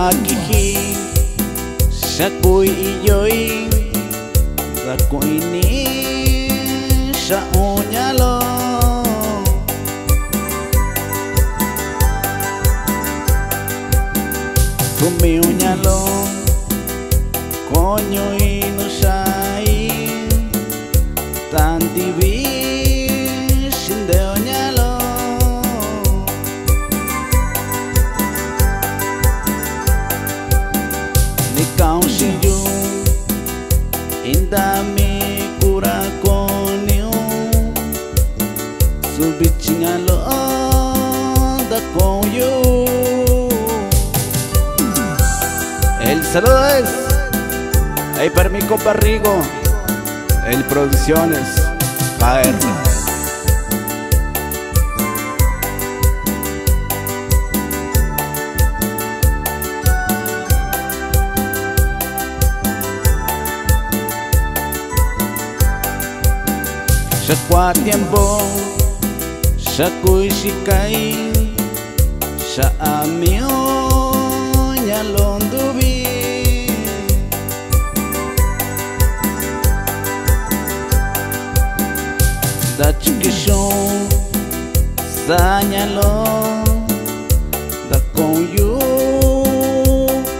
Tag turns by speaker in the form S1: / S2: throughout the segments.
S1: Takiji Shakui iyoi Rakuini Sha uñalo Sumi uñalo Coño inushai Tantivi Shinde uñalo Kaushiyu Indami kurakoniu Subichingalo da koyu. El saludo es ahí para mi compa Rigo, el Producciones KR. Shakwa tiempo, shakui shikai, sha amio nyalondubi. Da chikishon, sa nyalo, da konyu,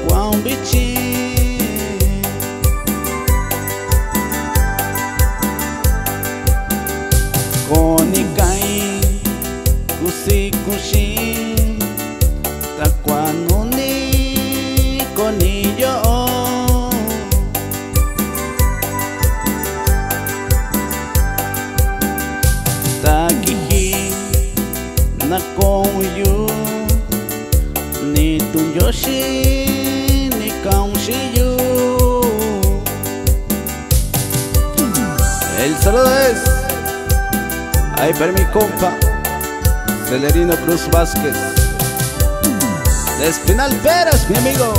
S1: kwang bichi. Konikai kusi kushi takwanuni koniyo Takiji nakonyu ni tunyoshi ni kaushiyu. El saludo es ahí para mi compa Celerino Cruz Vázquez de Espinal Peras, mi amigo.